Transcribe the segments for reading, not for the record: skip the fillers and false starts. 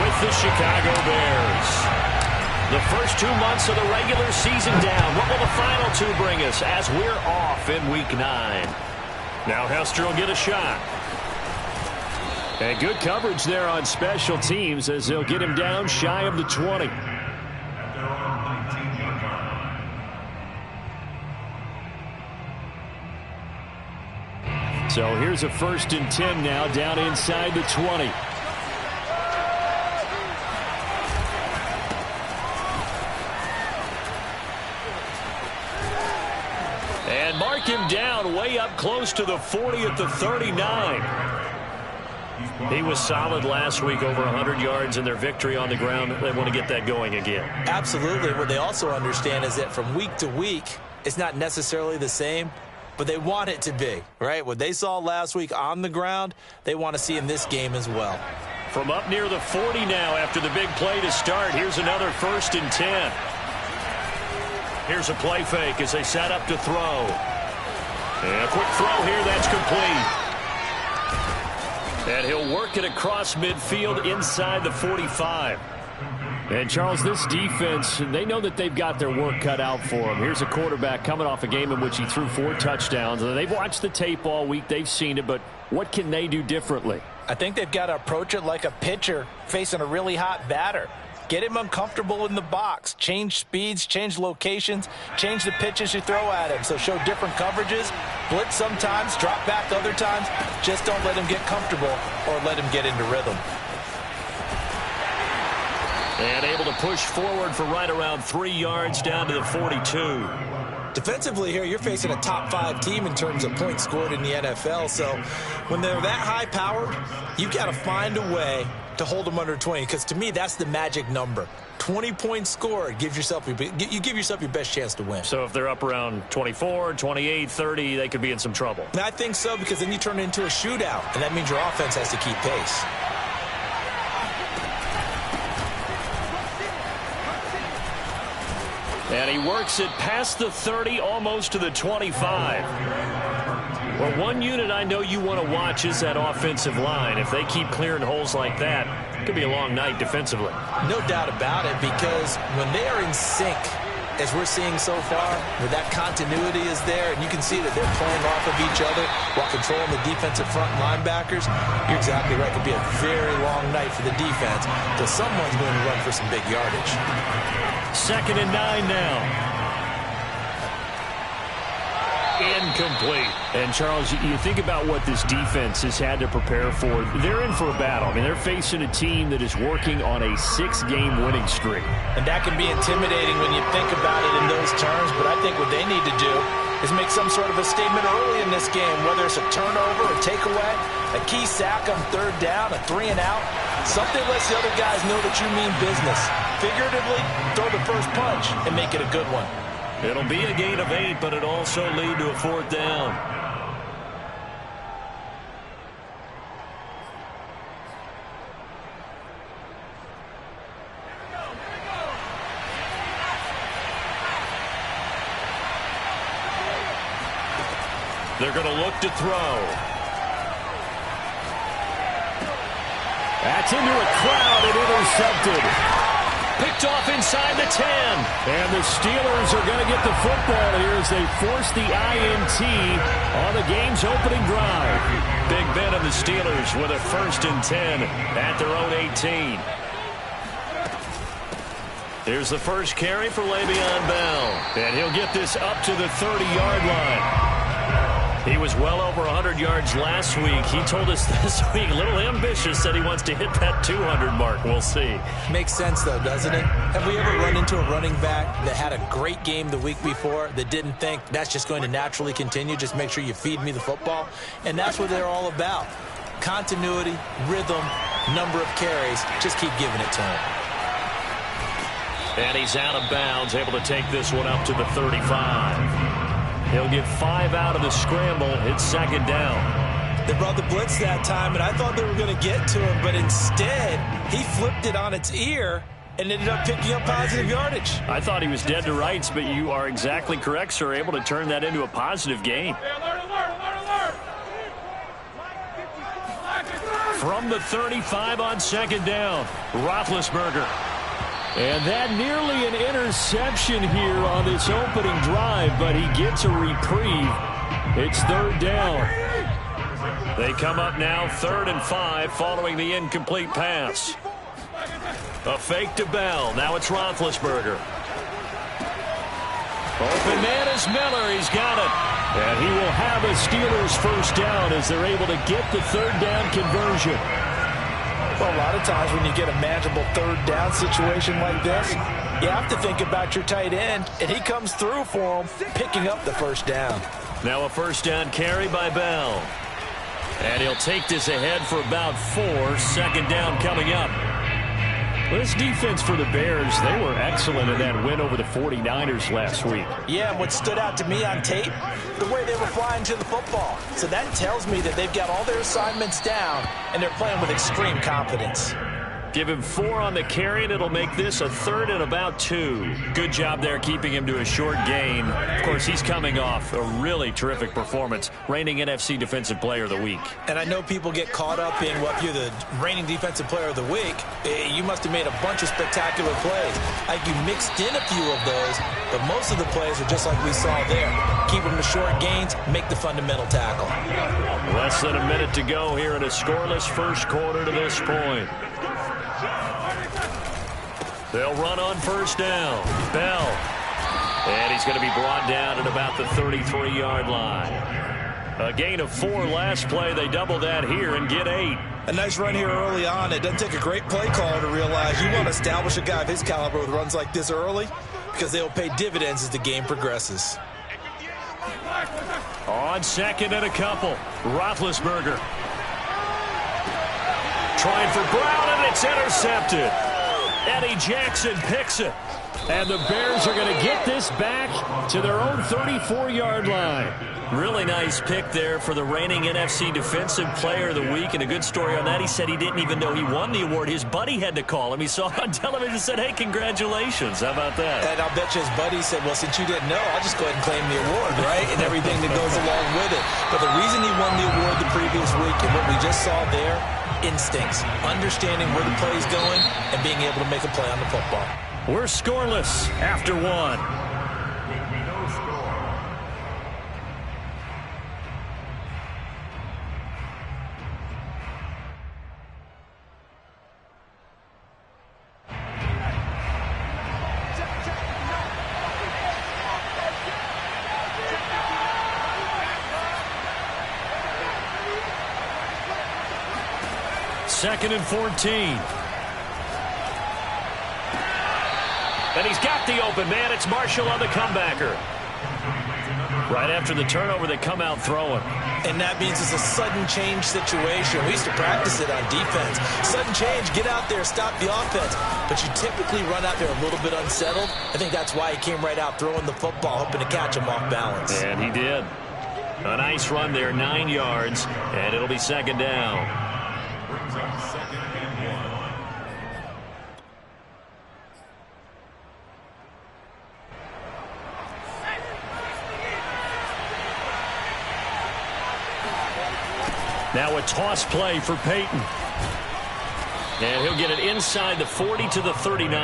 with the Chicago Bears. The first 2 months of the regular season down. What will the final 2 bring us as we're off in Week 9? Now Hester will get a shot. And good coverage there on special teams as they'll get him down shy of the 20. So here's a 1st and 10 now down inside the 20. And mark him down way up close to the 40 at the 39. He was solid last week, over 100 yards in their victory on the ground. They want to get that going again. Absolutely. What they also understand is that from week to week, it's not necessarily the same, but they want it to be, right? What they saw last week on the ground, they want to see in this game as well. From up near the 40 now after the big play to start, here's another 1st and 10. Here's a play fake as they set up to throw. And a quick throw here, that's complete. And he'll work it across midfield inside the 45. And, Charles, this defense, they know that they've got their work cut out for them. Here's a quarterback coming off a game in which he threw 4 touchdowns. They've watched the tape all week. They've seen it, but what can they do differently? I think they've got to approach it like a pitcher facing a really hot batter. Get him uncomfortable in the box. Change speeds, change locations, change the pitches you throw at him. So show different coverages, blitz sometimes, drop back other times. Just don't let him get comfortable or let him get into rhythm. And able to push forward for right around 3 yards down to the 42. Defensively here, you're facing a top 5 team in terms of points scored in the NFL. So when they're that high-powered, you've got to find a way to hold them under 20, because to me, that's the magic number. 20 points scored, you give yourself your best chance to win. So if they're up around 24, 28, 30, they could be in some trouble. And I think so, because then you turn it into a shootout, and that means your offense has to keep pace. And he works it past the 30, almost to the 25. Well, one unit I know you want to watch is that offensive line. If they keep clearing holes like that, it could be a long night defensively. No doubt about it, because when they are in sync, as we're seeing so far, where that continuity is there, and you can see that they're playing off of each other while controlling the defensive front linebackers, you're exactly right. It could be a very long night for the defense, because someone's going to run for some big yardage. 2nd and 9 now. Incomplete. And, Charles, you think about what this defense has had to prepare for. They're in for a battle. I mean, they're facing a team that is working on a 6-game winning streak. And that can be intimidating when you think about it in those terms, but I think what they need to do is make some sort of a statement early in this game, whether it's a turnover, a takeaway, a key sack on 3rd down, a 3-and-out. Something lets the other guys know that you mean business. Figuratively, throw the first punch and make it a good one. It'll be a gain of 8, but it'll also lead to a 4th down. They're going to look to throw. That's into a crowd and intercepted. Picked off inside the 10. And the Steelers are going to get the football here as they force the INT on the game's opening drive. Big Ben of the Steelers with a 1st and 10 at their own 18. Here's the first carry for Le'Veon Bell. And he'll get this up to the 30-yard line. He was well over 100 yards last week. He told us this week, a little ambitious, said he wants to hit that 200 mark. We'll see. Makes sense, though, doesn't it? Have we ever run into a running back that had a great game the week before that didn't think that's just going to naturally continue? Just make sure you feed me the football. And that's what they're all about. Continuity, rhythm, number of carries. Just keep giving it to him. And he's out of bounds, able to take this one up to the 35. He'll get 5 out of the scramble. It's 2nd down. They brought the blitz that time, and I thought they were going to get to him, but instead, he flipped it on its ear and ended up picking up positive yardage. I thought he was dead to rights, but you are exactly correct, sir. Able to turn that into a positive gain. From the 35 on second down, Roethlisberger. And that nearly an interception here on this opening drive, but he gets a reprieve. It's third down. They come up now 3rd and 5 following the incomplete pass. A fake to Bell. Now it's Roethlisberger. Open man is Miller. He's got it. And he will have a Steelers first down as they're able to get the third down conversion. Well, a lot of times when you get a manageable third down situation like this, you have to think about your tight end, and he comes through for him, picking up the first down. Now a first down carry by Bell. And he'll take this ahead for about 4. Second down coming up. This defense for the Bears, they were excellent in that win over the 49ers last week. Yeah, and what stood out to me on tape, the way they were flying to the football. So that tells me that they've got all their assignments down, and they're playing with extreme confidence. Give him 4 on the carry, and it'll make this a 3rd and about 2. Good job there keeping him to a short gain. Of course, he's coming off a really terrific performance, reigning NFC Defensive Player of the Week. And I know people get caught up in, well, if you're the reigning Defensive Player of the Week, you must have made a bunch of spectacular plays. Like you mixed in a few of those, but most of the plays are just like we saw there. Keep them to short gains, make the fundamental tackle. Less than a minute to go here in a scoreless first quarter to this point. They'll run on first down. Bell. And he's going to be brought down at about the 33-yard line. A gain of 4 last play. They double that here and get 8. A nice run here early on. It doesn't take a great play caller to realize you want to establish a guy of his caliber with runs like this early because they'll pay dividends as the game progresses. On second and a couple, Roethlisberger. Trying for Brown, and it's intercepted. Eddie Jackson picks it. And the Bears are going to get this back to their own 34-yard line. Really nice pick there for the reigning NFC Defensive Player of the Week. And a good story on that, he said he didn't even know he won the award. His buddy had to call him. He saw it on television and said, hey, congratulations. How about that? And I'll bet you his buddy said, well, since you didn't know, I'll just go ahead and claim the award, right? And everything that goes along with it. But the reason he won the award the previous week and what we just saw there, instincts, understanding where the play is going and being able to make a play on the football. We're scoreless after 1. Second and 14. And he's got the open man. It's Marshall on the comebacker. Right after the turnover, they come out throwing. And that means it's a sudden change situation. We used to practice it on defense. Sudden change, get out there, stop the offense. But you typically run out there a little bit unsettled. I think that's why he came right out throwing the football, hoping to catch him off balance. And he did. A nice run there, 9 yards, and it'll be second down. Now a toss play for Peyton. And he'll get it inside the 40 to the 39.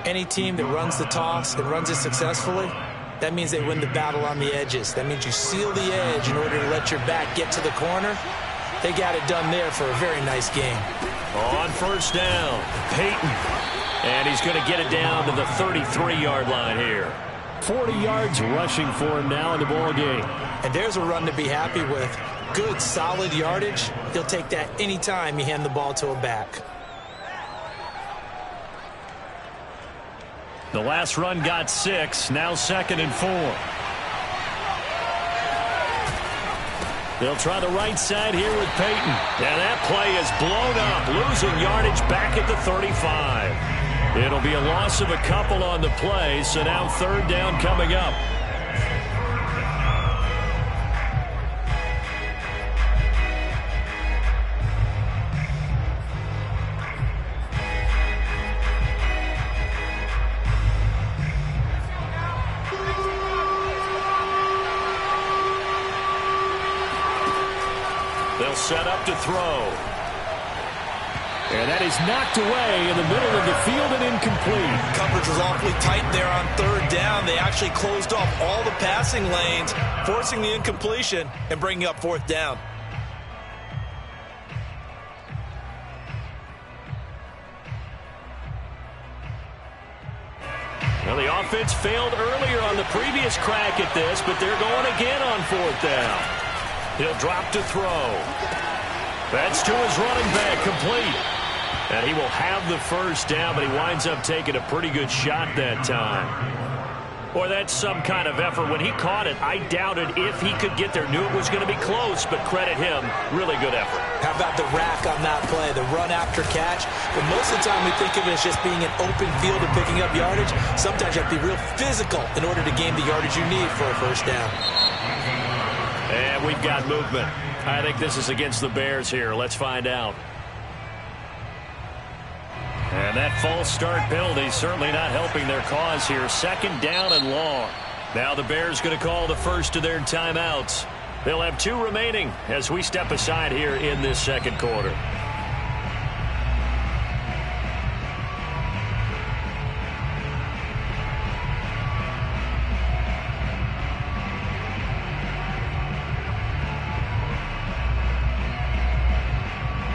Any team that runs the toss and runs it successfully, that means they win the battle on the edges. That means you seal the edge in order to let your back get to the corner. They got it done there for a very nice game. On first down, Peyton. And he's going to get it down to the 33-yard line here. 40 yards rushing for him now in the ball game. And there's a run to be happy with. Good, solid yardage. He'll take that anytime you hand the ball to a back. The last run got 6. Now second and 4. They'll try the right side here with Peyton. And that play is blown up, losing yardage back at the 35. It'll be a loss of a couple on the play, so now third down coming up. set up to throw. And that is knocked away in the middle of the field and incomplete. Coverage was awfully tight there on third down. They actually closed off all the passing lanes, forcing the incompletion and bringing up fourth down. Well, the offense failed earlier on the previous crack at this, but they're going again on fourth down. He'll drop to throw. That's to his running back, complete. And he will have the first down, but he winds up taking a pretty good shot that time. Or that's some kind of effort. When he caught it, I doubted if he could get there. Knew it was going to be close, but credit him. Really good effort. How about the rack on that play, the run after catch? But most of the time we think of it as just being an open field and picking up yardage. Sometimes you have to be real physical in order to gain the yardage you need for a first down. And we've got movement. I think this is against the Bears here. Let's find out. And that false start penalty certainly not helping their cause here. Second down and long. Now the Bears going to call the first of their timeouts. They'll have 2 remaining as we step aside here in this second quarter.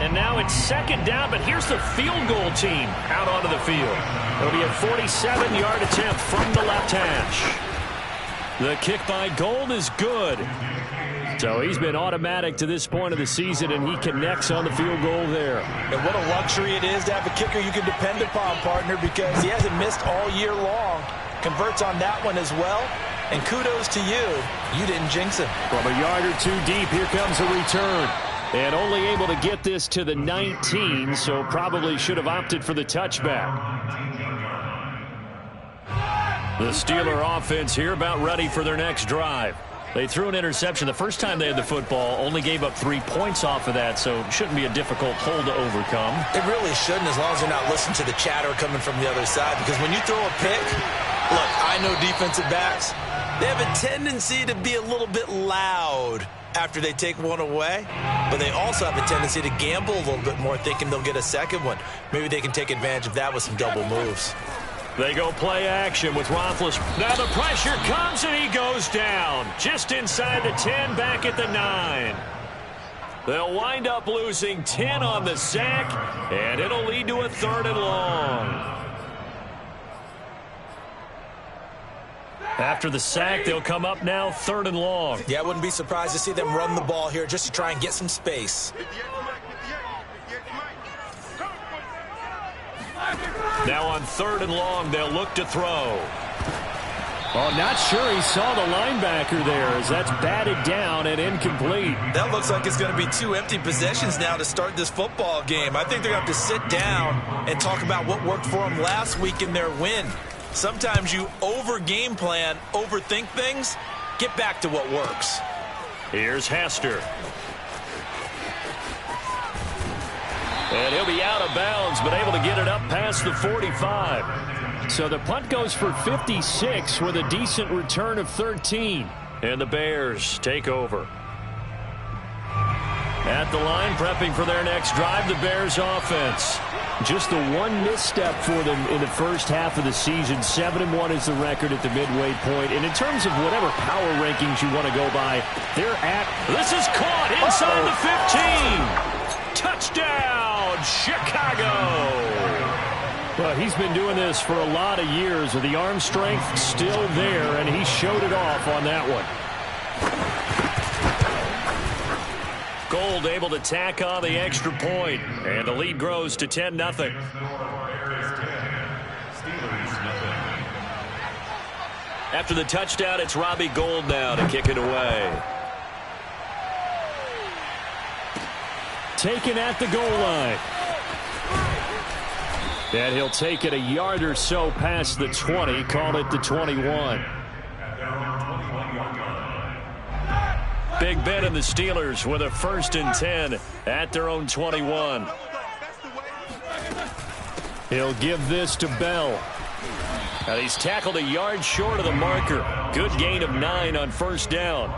And now it's second down, but here's the field goal team out onto the field. It'll be a 47-yard attempt from the left hash. The kick by Gold is good. So he's been automatic to this point of the season, and he connects on the field goal there. And what a luxury it is to have a kicker you can depend upon, partner, because he hasn't missed all year long. Converts on that one as well. And kudos to you. You didn't jinx him. From a yard or 2 deep, here comes a return. And only able to get this to the 19, so probably should have opted for the touchback. The Steeler offense here about ready for their next drive. They threw an interception the first time they had the football, only gave up 3 points off of that, so it shouldn't be a difficult hole to overcome. It really shouldn't, as long as you're not listening to the chatter coming from the other side, because when you throw a pick, look, I know defensive backs, they have a tendency to be a little bit loud after they take one away, but they also have a tendency to gamble a little bit more, thinking they'll get a second one. Maybe they can take advantage of that with some double moves. They go play action with Roethlisberger. Now the pressure comes, and he goes down. Just inside the 10, back at the 9. They'll wind up losing 10 on the sack, and it'll lead to a 3rd and long. After the sack, they'll come up now 3rd and long. Yeah, I wouldn't be surprised to see them run the ball here just to try and get some space. Now on 3rd and long, they'll look to throw. Oh, not sure he saw the linebacker there, as that's batted down and incomplete. That looks like it's going to be 2 empty possessions now to start this football game. I think they're going to have to sit down and talk about what worked for them last week in their win. Sometimes you over-game plan, overthink things. Get back to what works. Here's Hester. And he'll be out of bounds, but able to get it up past the 45. So the punt goes for 56 with a decent return of 13. And the Bears take over. At the line, prepping for their next drive, the Bears offense. Just the one misstep for them in the first half of the season. 7-1 is the record at the midway point. And in terms of whatever power rankings you want to go by, they're at... This is caught inside the 15. Touchdown, Chicago. Well, he's been doing this for a lot of years with the arm strength still there, and he showed it off on that one. Gold able to tack on the extra point, and the lead grows to 10-0. After the touchdown, it's Robbie Gould now to kick it away. Taken at the goal line. And he'll take it a yard or so past the 20, call it the 21. Big Ben and the Steelers with a 1st and 10 at their own 21. He'll give this to Bell. And he's tackled a yard short of the marker. Good gain of 9 on 1st down.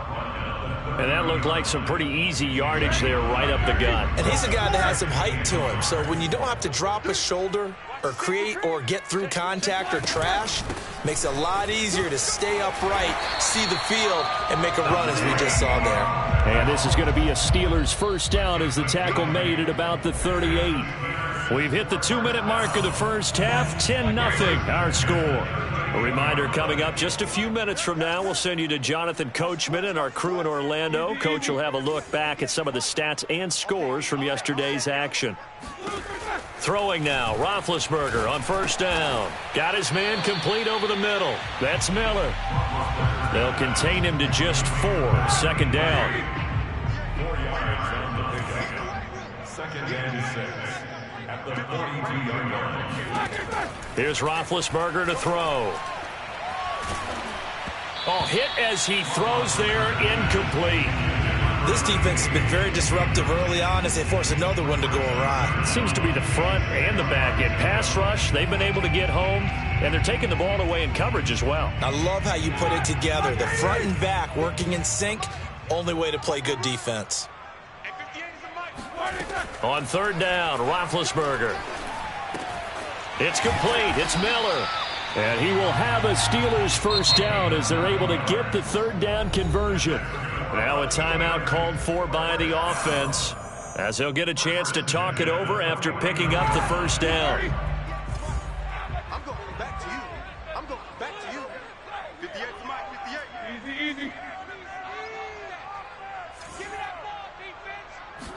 And that looked like some pretty easy yardage there right up the gut. And he's a guy that has some height to him, so when you don't have to drop a shoulder or create or get through contact or trash, makes it a lot easier to stay upright, see the field, and make a run as we just saw there. And this is going to be a Steelers first down as the tackle made at about the 38. We've hit the 2-minute mark of the first half, 10-0 our score. A reminder coming up just a few minutes from now, we'll send you to Jonathan Coachman and our crew in Orlando. Coach will have a look back at some of the stats and scores from yesterday's action. Throwing now, Roethlisberger on first down. Got his man complete over the middle. That's Miller. They'll contain him to just 4. Second down. 4 yards on the pickup. Second and 6 at the 42-yard line. Here's Roethlisberger to throw. Oh, hit as he throws there, incomplete. This defense has been very disruptive early on as they force another one to go awry. Seems to be the front and the back end. Pass rush, they've been able to get home, and they're taking the ball away in coverage as well. I love how you put it together. The front and back working in sync, only way to play good defense. On third down, Roethlisberger. It's complete. It's Miller. And he will have a Steelers first down as they're able to get the third down conversion. Now a timeout called for by the offense as they'll get a chance to talk it over after picking up the first down. I'm going back to you. I'm going back to you. 58 to Mike, 58. Easy, easy. Give me that ball,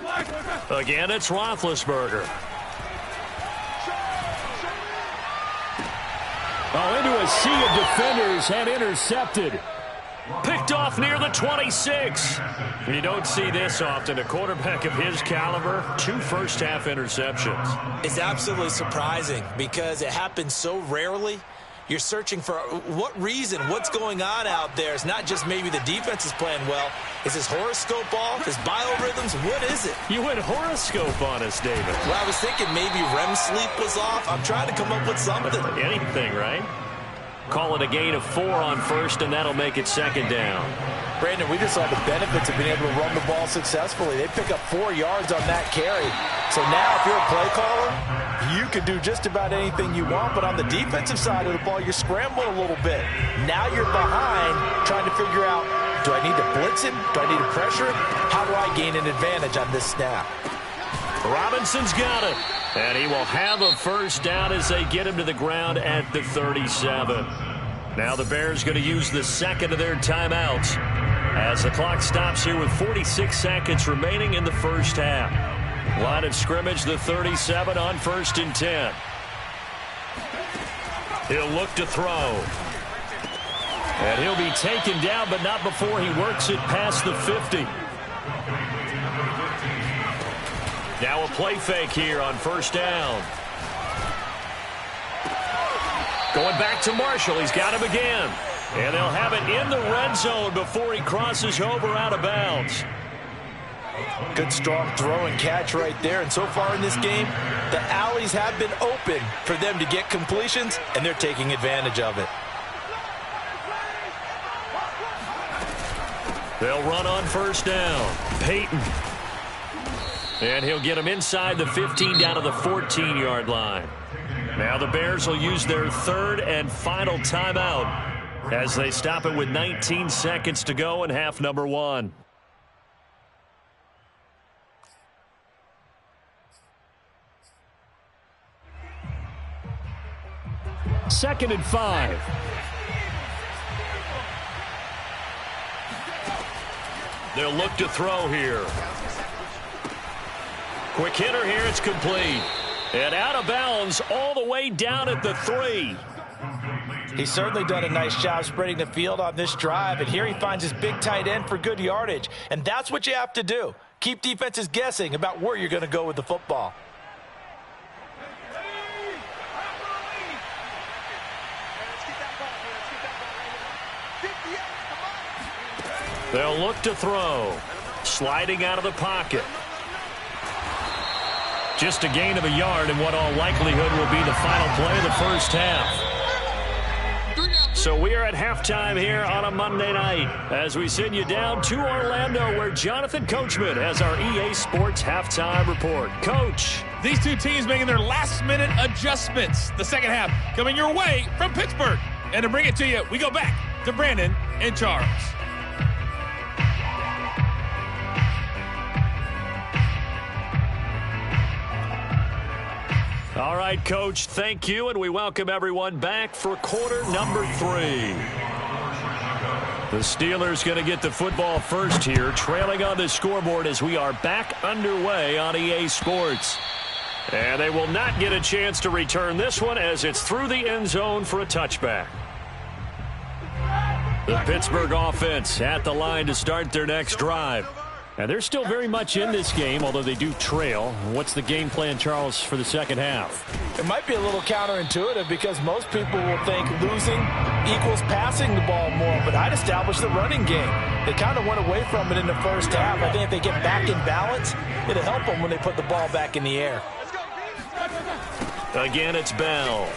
defense. Again, it's Roethlisberger. Oh, into a sea of defenders and intercepted. Picked off near the 26. You don't see this often. A quarterback of his caliber, 2 first-half interceptions. It's absolutely surprising because it happens so rarely. You're searching for what reason, what's going on out there. It's not just maybe the defense is playing well. Is his horoscope off? His biorhythms? What is it? You went horoscope on us, David. Well, I was thinking maybe REM sleep was off. I'm trying to come up with something. Anything, right? Call it a gain of 4 on first, and that'll make it second down. Brandon, we just saw the benefits of being able to run the ball successfully. They pick up 4 yards on that carry. So now if you're a play caller, you can do just about anything you want, but on the defensive side of the ball, you're scrambling a little bit. Now you're behind trying to figure out, do I need to blitz him? Do I need to pressure him? How do I gain an advantage on this snap? Robinson's got it. And he will have a first down as they get him to the ground at the 37. Now the Bears going to use the second of their timeouts as the clock stops here with 46 seconds remaining in the first half. Line of scrimmage, the 37 on first and 10. He'll look to throw. And he'll be taken down, but not before he works it past the 50. Now a play fake here on first down. Going back to Marshall. He's got him again. And they'll have it in the red zone before he crosses over out of bounds. Good strong throw and catch right there. And so far in this game, the alleys have been open for them to get completions, and they're taking advantage of it. They'll run on first down. Peyton. And he'll get him inside the 15 down to the 14-yard line. Now the Bears will use their third and final timeout as they stop it with 19 seconds to go in half number 1. Second and 5. They'll look to throw here. Quick hitter here, it's complete. And out of bounds all the way down at the 3. He's certainly done a nice job spreading the field on this drive, and here he finds his big tight end for good yardage. And that's what you have to do. Keep defenses guessing about where you're going to go with the football. They'll look to throw. Sliding out of the pocket. Just a gain of a yard in what all likelihood will be the final play of the first half. So we are at halftime here on a Monday night as we send you down to Orlando where Jonathan Coachman has our EA Sports halftime report. Coach. These two teams making their last-minute adjustments. The second half coming your way from Pittsburgh. And to bring it to you, we go back to Brandon and Charles. All right, Coach, thank you, and we welcome everyone back for quarter number 3. The Steelers going to get the football first here, trailing on the scoreboard as we are back underway on EA Sports. And they will not get a chance to return this one as it's through the end zone for a touchback. The Pittsburgh offense at the line to start their next drive. And they're still very much in this game, although they do trail. What's the game plan, Charles, for the second half? It might be a little counterintuitive because most people will think losing equals passing the ball more, but I'd establish the running game. They kind of went away from it in the first half. I think if they get back in balance, it'll help them when they put the ball back in the air. Again, it's Bell.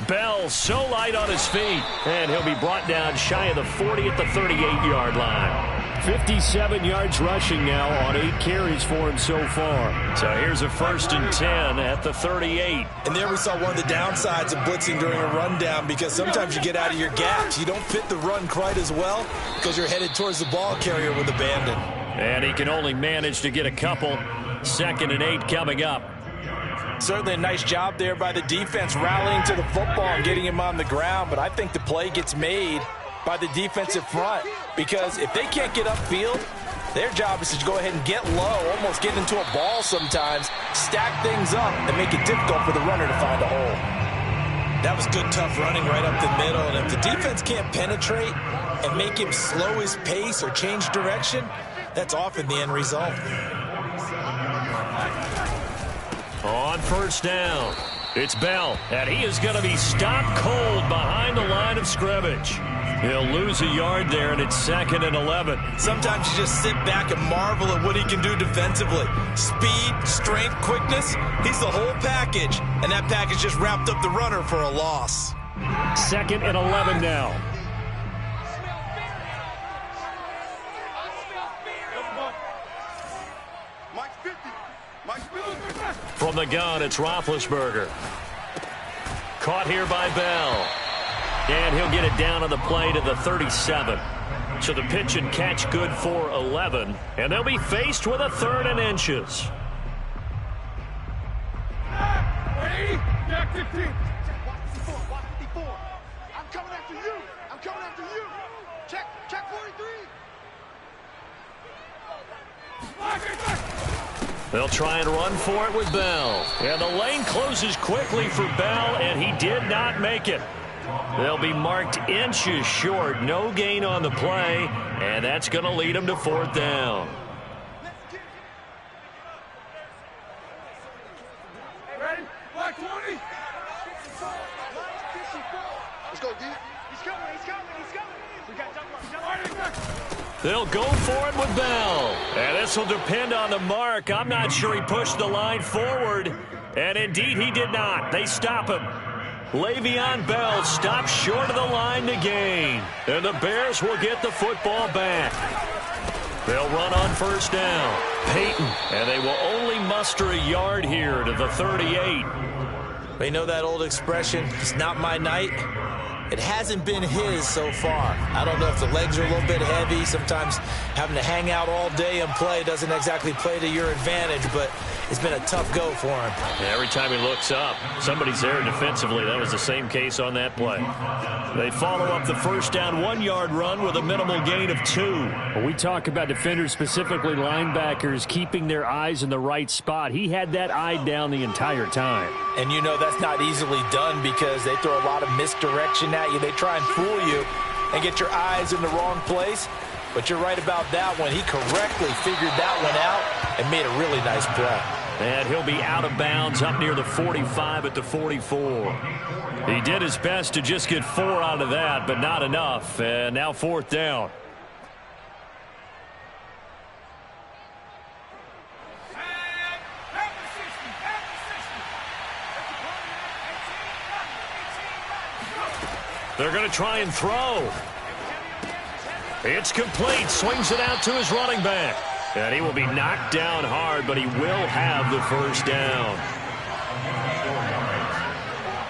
Bell so light on his feet, and he'll be brought down shy of the 40 at the 38-yard line. 57 yards rushing now on 8 carries for him so far. So here's a 1st and 10 at the 38. And there we saw one of the downsides of blitzing during a rundown because sometimes you get out of your gaps. You don't fit the run quite as well because you're headed towards the ball carrier with abandon. And he can only manage to get a couple. 2nd and 8 coming up. Certainly a nice job there by the defense rallying to the football and getting him on the ground, but I think the play gets made by the defensive front because if they can't get upfield, their job is to go ahead and get low, almost get into a ball sometimes, stack things up, and make it difficult for the runner to find a hole. That was good, tough running right up the middle, and if the defense can't penetrate and make him slow his pace or change direction, that's often the end result. On 1st down, it's Bell, and he is going to be stopped cold behind the line of scrimmage. He'll lose a yard there, and it's 2nd and 11. Sometimes you just sit back and marvel at what he can do defensively. Speed, strength, quickness, he's the whole package, and that package just wrapped up the runner for a loss. 2nd and 11 now. From the gun, it's Roethlisberger. Caught here by Bell. And he'll get it down on the play to the 37. So the pitch and catch good for 11. And they'll be faced with a 3rd and inches. Watch 54. I'm coming after you. I'm coming after you. Check 43. They'll try and run for it with Bell. And the lane closes quickly for Bell, and he did not make it. They'll be marked inches short. No gain on the play, and that's going to lead them to 4th down. Ready? Black 20. Let's go, D. He's coming. We got jump. They'll go for it with Bell. And this will depend on the mark. I'm not sure he pushed the line forward. And indeed, he did not. They stop him. Le'Veon Bell stops short of the line to gain. And the Bears will get the football back. They'll run on 1st down. Peyton. And they will only muster a yard here to the 38. They know that old expression, it's not my night. It hasn't been his so far. I don't know if the legs are a little bit heavy. Sometimes having to hang out all day and play doesn't exactly play to your advantage, but it's been a tough go for him. Yeah, every time he looks up, somebody's there defensively. That was the same case on that play. They follow up the 1st down 1-yard run with a minimal gain of 2. When we talk about defenders, specifically linebackers, keeping their eyes in the right spot. He had that eye down the entire time. And you know that's not easily done because they throw a lot of misdirection at you. They try and fool you and get your eyes in the wrong place. But you're right about that one. He correctly figured that one out and made a really nice play. And he'll be out of bounds up near the 45 at the 44. He did his best to just get 4 out of that, but not enough. And now 4th down. They're going to try and throw. It's complete. Swings it out to his running back. And he will be knocked down hard, but he will have the first down.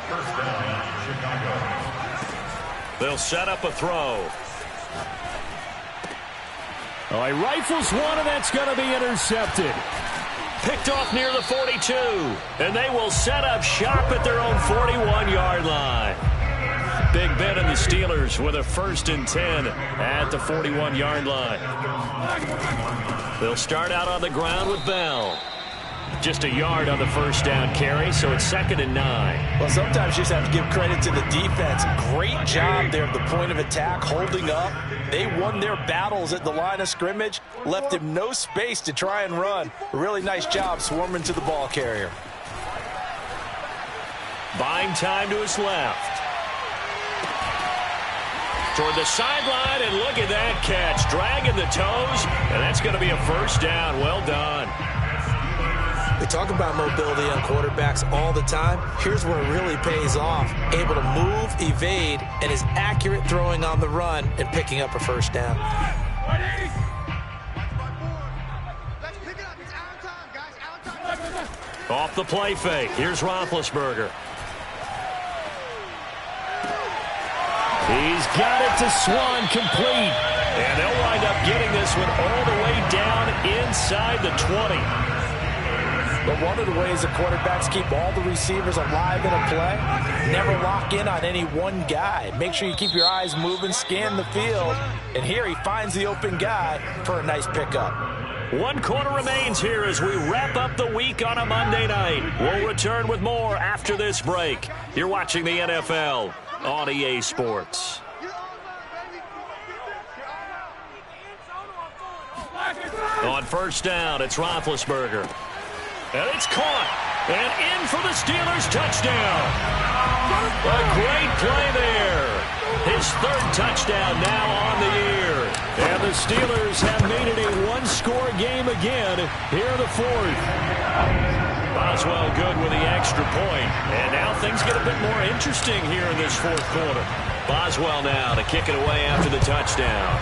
First down, Chicago. They'll set up a throw. Oh, he rifles one, and that's going to be intercepted. Picked off near the 42. And they will set up shop at their own 41-yard line. Big Ben and the Steelers with a 1st and 10 at the 41-yard line. They'll start out on the ground with Bell. Just a yard on the first down carry, so it's 2nd and 9. Well, sometimes you just have to give credit to the defense. Great job there at the point of attack, holding up. They won their battles at the line of scrimmage, left him no space to try and run. A really nice job swarming to the ball carrier. Buying time to his left. Toward the sideline, and look at that catch. Dragging the toes, and that's going to be a first down. Well done. We talk about mobility on quarterbacks all the time. Here's where it really pays off. Able to move, evade, and is accurate throwing on the run and picking up a first down. Off the play fake. Here's Roethlisberger. He's got it to Swan, complete. And they'll wind up getting this one all the way down inside the 20. But one of the ways the quarterbacks keep all the receivers alive in a play, never lock in on any one guy. Make sure you keep your eyes moving, scan the field. And here he finds the open guy for a nice pickup. 1 quarter remains here as we wrap up the week on a Monday night. We'll return with more after this break. You're watching the NFL on EA Sports. On first down, it's Roethlisberger. And it's caught. And in for the Steelers' touchdown. A great play there. His 3rd touchdown now on the year. And the Steelers have made it a 1-score game again here in the 4th. Boswell good with the extra point. And now things get a bit more interesting here in this 4th quarter. Boswell now to kick it away after the touchdown.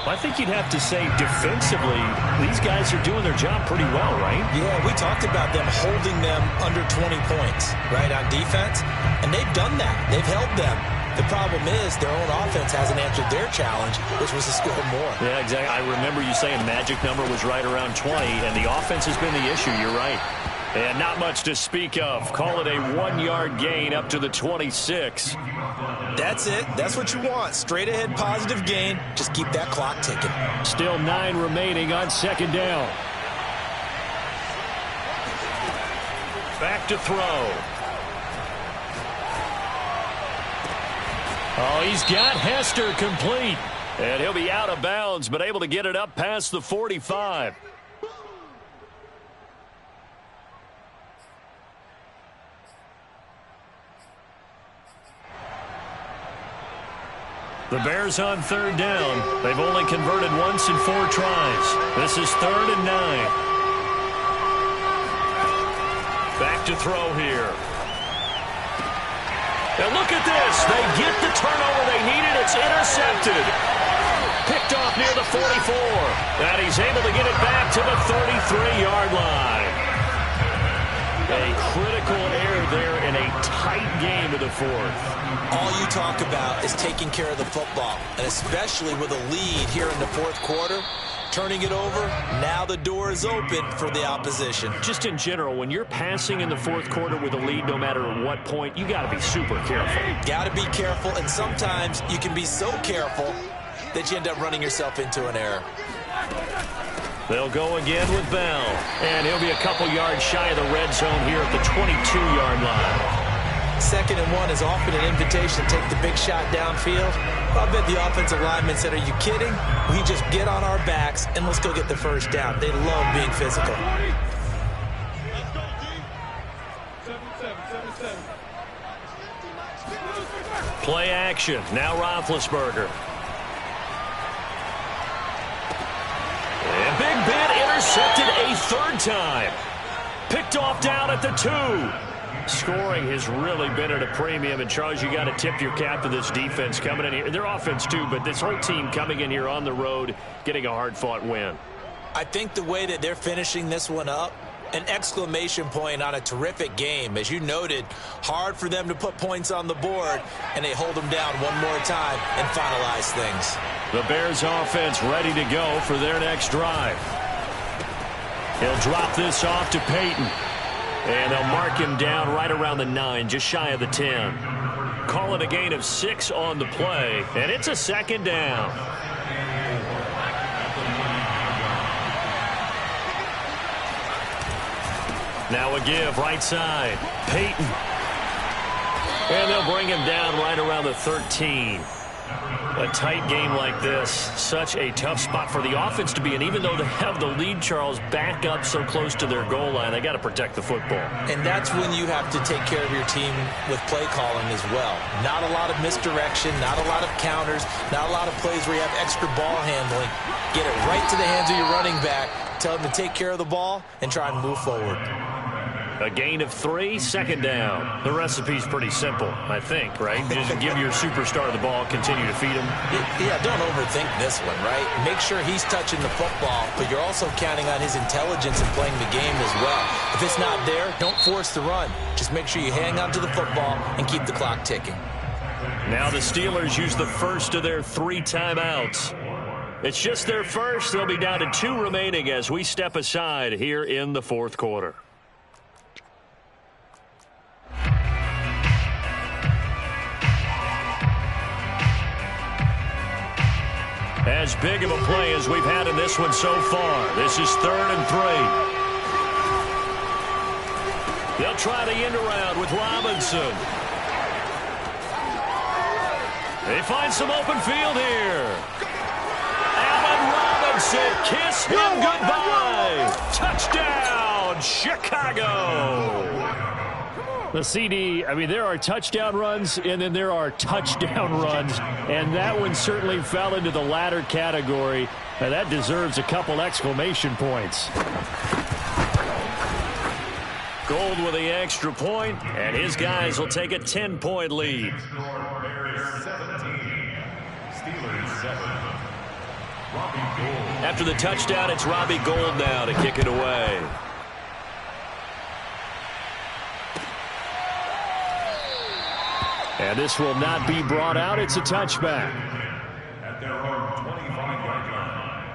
I think you'd have to say defensively, these guys are doing their job pretty well, right? Yeah, we talked about them holding them under 20 points, right, on defense. And they've done that. They've held them. The problem is their own offense hasn't answered their challenge, which was to score more. Yeah, exactly. I remember you saying magic number was right around 20, and the offense has been the issue. You're right. And not much to speak of. Call it a 1-yard gain up to the 26. That's it. That's what you want. Straight ahead positive gain. Just keep that clock ticking. Still 9 remaining on 2nd down. Back to throw. Oh, he's got Hester complete. And he'll be out of bounds, but able to get it up past the 45. The Bears on 3rd down. They've only converted once in 4 tries. This is 3rd and 9. Back to throw here. And look at this. They get the turnover they needed. It's intercepted. Picked off near the 44. And he's able to get it back to the 33-yard line. A critical error there in a tight game to the 4th. All you talk about is taking care of the football, and especially with a lead here in the 4th quarter. Turning it over, now the door is open for the opposition. Just in general, when you're passing in the 4th quarter with a lead, no matter at what point, you got to be super careful. Got to be careful, and sometimes you can be so careful that you end up running yourself into an error. They'll go again with Bell, and he'll be a couple yards shy of the red zone here at the 22-yard line. 2nd and 1 is often an invitation to take the big shot downfield. I bet the offensive lineman said, are you kidding? We just get on our backs and let's go get the first down. They love being physical. Play action. Now Roethlisberger. And Big Ben intercepted a 3rd time. Picked off down at the 2. Scoring has really been at a premium, and Charles, you got to tip your cap to this defense coming in here. Their offense too, but this whole team coming in here on the road, getting a hard-fought win. I think the way that they're finishing this one up, an exclamation point on a terrific game. As you noted, hard for them to put points on the board, and they hold them down one more time and finalize things. The Bears offense ready to go for their next drive. He'll drop this off to Peyton. And they'll mark him down right around the 9, just shy of the 10. Call it a gain of 6 on the play, and it's a second down. Now a give, right side. Peyton. And they'll bring him down right around the 13. A tight game like this, such a tough spot for the offense to be in. Even though they have the lead, Charles, back up so close to their goal line, they got to protect the football. And that's when you have to take care of your team with play calling as well. Not a lot of misdirection, not a lot of counters, not a lot of plays where you have extra ball handling. Get it right to the hands of your running back, tell him to take care of the ball, and try and move forward. A gain of 3, second down. The recipe's pretty simple, I think, right? Just give your superstar the ball, continue to feed him. Yeah, don't overthink this one, right? Make sure he's touching the football, but you're also counting on his intelligence in playing the game as well. If it's not there, don't force the run. Just make sure you hang on to the football and keep the clock ticking. Now the Steelers use the first of their 3 timeouts. It's just their first. They'll be down to 2 remaining as we step aside here in the fourth quarter. As big of a play as we've had in this one so far. This is 3rd and 3. They'll try the end around with Robinson. They find some open field here. Allen Robinson, kiss him goodbye. Touchdown, Chicago. The CD, I mean, there are touchdown runs, and then there are touchdown runs, and that one certainly fell into the latter category. Now, that deserves a couple exclamation points. Gold with the extra point, and his guys will take a 10-point lead. After the touchdown, it's Robbie Gould now to kick it away. And this will not be brought out. It's a touchback. At their own 25-yard line.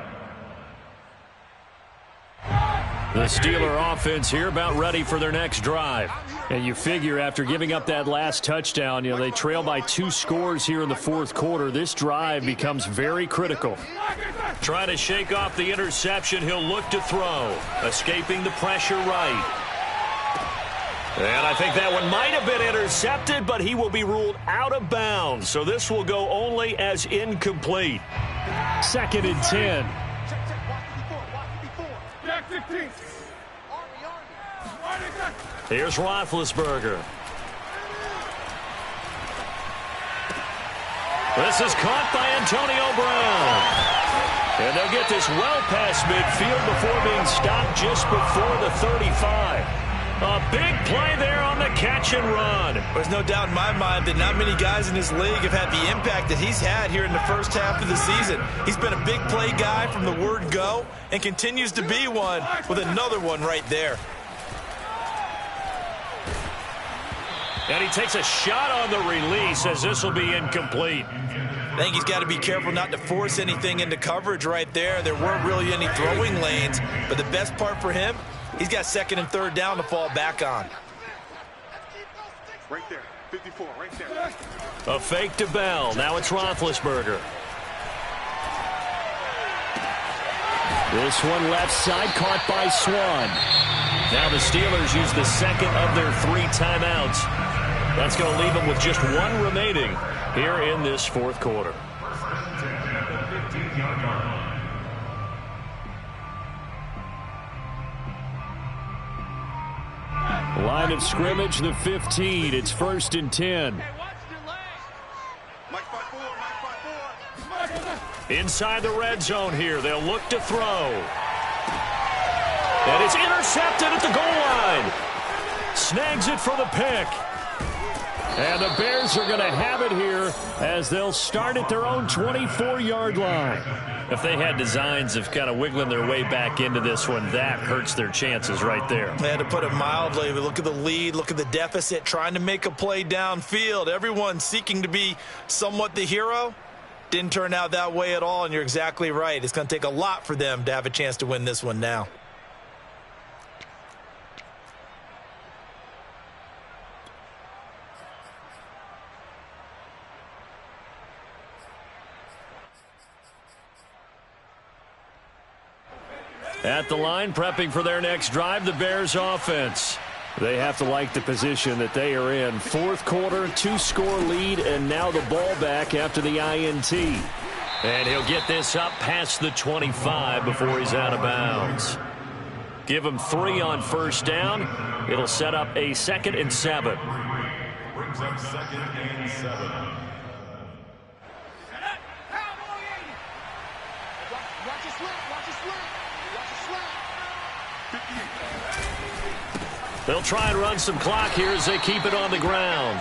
The Steeler offense here about ready for their next drive. And you figure after giving up that last touchdown, they trail by 2 scores here in the fourth quarter. This drive becomes very critical. Trying to shake off the interception. He'll look to throw. Escaping the pressure right. And I think that one might have been intercepted, but he will be ruled out of bounds. So this will go only as incomplete. 2nd and 10. Here's Roethlisberger. This is caught by Antonio Brown. And they'll get this well past midfield before being stopped just before the 35. A big play there on the catch and run. There's no doubt in my mind that not many guys in this league have had the impact that he's had here in the first half of the season. He's been a big play guy from the word go and continues to be one with another one right there. And he takes a shot on the release as this will be incomplete. I think he's got to be careful not to force anything into coverage right there. There weren't really any throwing lanes, but the best part for him, he's got 2nd and 3rd down to fall back on. Right there, 54, right there. A fake to Bell. Now it's Roethlisberger. This one left side caught by Swan. Now the Steelers use the 2nd of their 3 timeouts. That's going to leave them with just 1 remaining here in this fourth quarter. Line of scrimmage, the 15. It's 1st and 10. Inside the red zone here. They'll look to throw. And it's intercepted at the goal line. snags it for the pick. And the Bears are going to have it here as they'll start at their own 24-yard line. If they had designs of kind of wiggling their way back into this one, that hurts their chances right there. They had to put it mildly. Look at the lead, look at the deficit, trying to make a play downfield. Everyone seeking to be somewhat the hero. Didn't turn out that way at all, and you're exactly right. It's going to take a lot for them to have a chance to win this one now. At the line, prepping for their next drive, the Bears offense. They have to like the position that they are in. Fourth quarter, 2-score lead, and now the ball back after the INT. And he'll get this up past the 25 before he's out of bounds. Give him 3 on first down. It'll set up a 2nd and 7. Brings up 2nd and 7. They'll try and run some clock here as they keep it on the ground.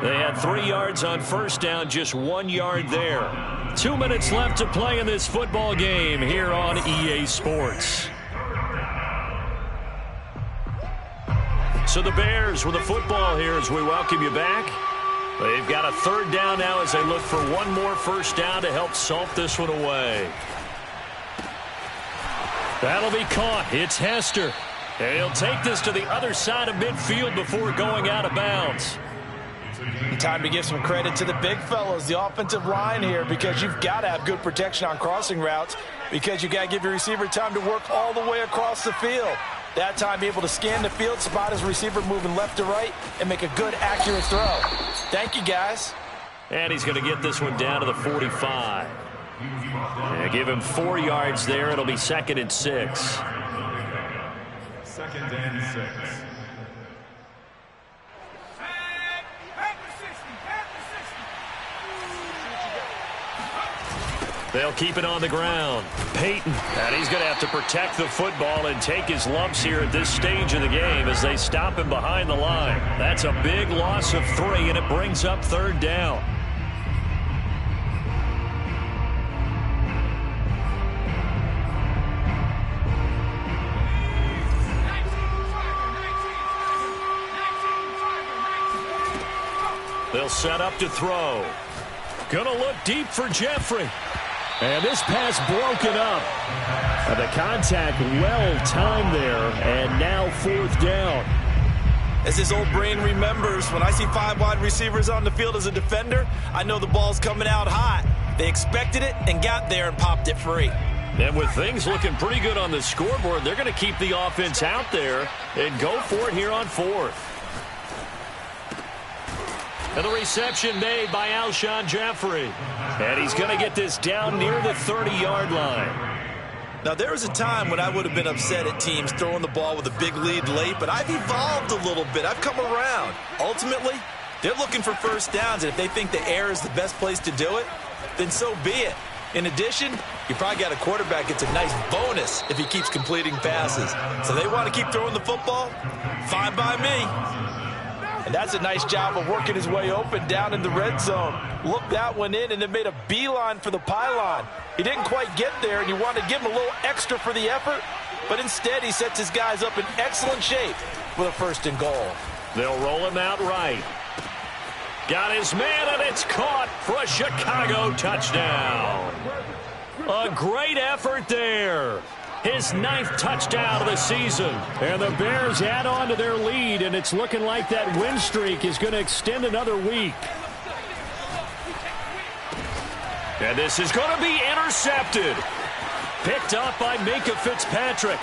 They had 3 yards on first down, just 1 yard there. 2 minutes left to play in this football game here on EA Sports. So the Bears with the football here as we welcome you back. They've got a 3rd down now as they look for one more first down to help salt this one away. That'll be caught. It's Hester. And he'll take this to the other side of midfield before going out of bounds. Time to give some credit to the big fellows, the offensive line here, because you've got to have good protection on crossing routes, because you've got to give your receiver time to work all the way across the field. That time, be able to scan the field, spot his receiver moving left to right, and make a good, accurate throw. Thank you, guys. And he's going to get this one down to the 45. And give him 4 yards there. It'll be 2nd and 6. 2nd and 6. They'll keep it on the ground. Peyton, and he's going to have to protect the football and take his lumps here at this stage of the game as they stop him behind the line. That's a big loss of 3, and it brings up 3rd down. They'll set up to throw. Gonna look deep for Jeffrey. And this pass broken up. The contact well timed there, and now 4th down. As his old brain remembers, when I see 5 wide receivers on the field as a defender, I know the ball's coming out hot. They expected it and got there and popped it free. And with things looking pretty good on the scoreboard, they're going to keep the offense out there and go for it here on 4th. And the reception made by Alshon Jeffrey. And he's going to get this down near the 30-yard line. Now, there was a time when I would have been upset at teams throwing the ball with a big lead late, but I've evolved a little bit. I've come around. Ultimately, they're looking for first downs, and if they think the air is the best place to do it, then so be it. In addition, you probably got a quarterback gets a nice bonus if he keeps completing passes. So they want to keep throwing the football? Fine by me. And that's a nice job of working his way open down in the red zone. Looked that one in and then made a beeline for the pylon. He didn't quite get there, and you want to give him a little extra for the effort, but instead he sets his guys up in excellent shape with a 1st and goal. They'll roll him out right. Got his man, and it's caught for a Chicago touchdown. A great effort there. His 9th touchdown of the season. And the Bears add on to their lead, and it's looking like that win streak is going to extend another week. And this is going to be intercepted. Picked up by Minka Fitzpatrick.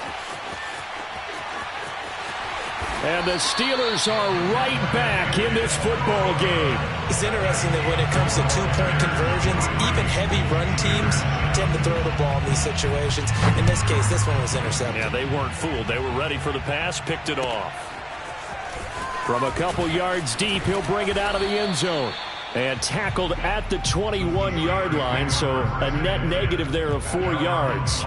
And the Steelers are right back in this football game. It's interesting that when it comes to 2-point conversions, even heavy run teams tend to throw the ball in these situations. In this case, this one was intercepted. Yeah, they weren't fooled. They were ready for the pass, picked it off. From a couple yards deep, he'll bring it out of the end zone. And tackled at the 21-yard line, so a net negative there of 4 yards.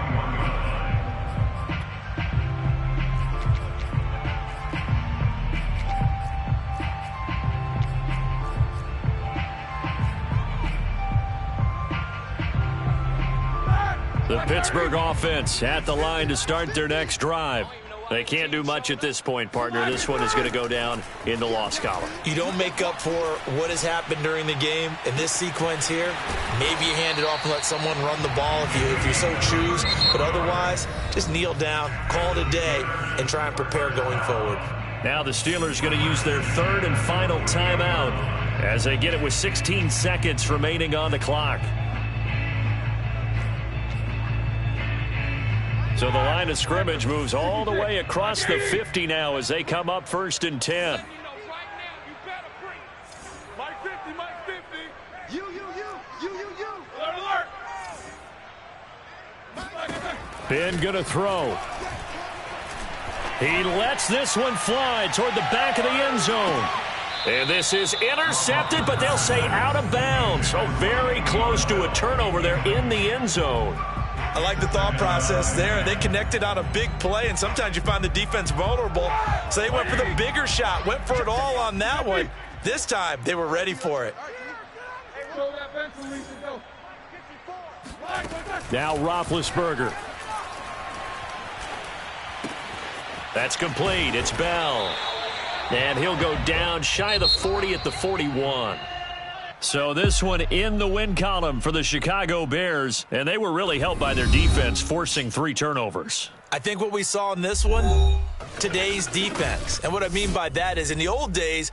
Pittsburgh offense at the line to start their next drive. They can't do much at this point, partner. This one is going to go down in the loss column. You don't make up for what has happened during the game in this sequence here. Maybe you hand it off and let someone run the ball if you so choose. But otherwise, just kneel down, call it a day, and try and prepare going forward. Now the Steelers going to use their third and final timeout as they get it with 16 seconds remaining on the clock. So the line of scrimmage moves all the way across the 50 now as they come up 1st and 10. Ben going to throw. He lets this one fly toward the back of the end zone. And this is intercepted, but they'll say out of bounds. So very close to a turnover there in the end zone. I like the thought process there. They connected on a big play, and sometimes you find the defense vulnerable. So they went for the bigger shot, went for it all on that one. This time, they were ready for it. Now Roethlisberger. That's complete. It's Bell. And he'll go down shy of the 40 at the 41. So this one in the win column for the Chicago Bears, and they were really helped by their defense, forcing 3 turnovers. I think what we saw in this one, today's defense. And what I mean by that is in the old days,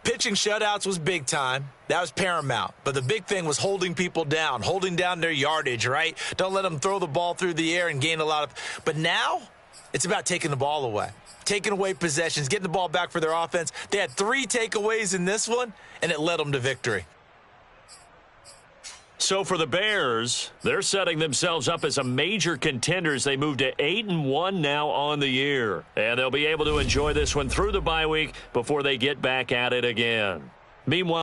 pitching shutouts was big time. That was paramount. But the big thing was holding people down, holding down their yardage, right? Don't let them throw the ball through the air and gain a lot of. But now it's about taking the ball away. Taking away possessions, getting the ball back for their offense. They had 3 takeaways in this one, and it led them to victory. So for the Bears, they're setting themselves up as a major contender as they move to 8-1 now on the year. And they'll be able to enjoy this one through the bye week before they get back at it again. Meanwhile,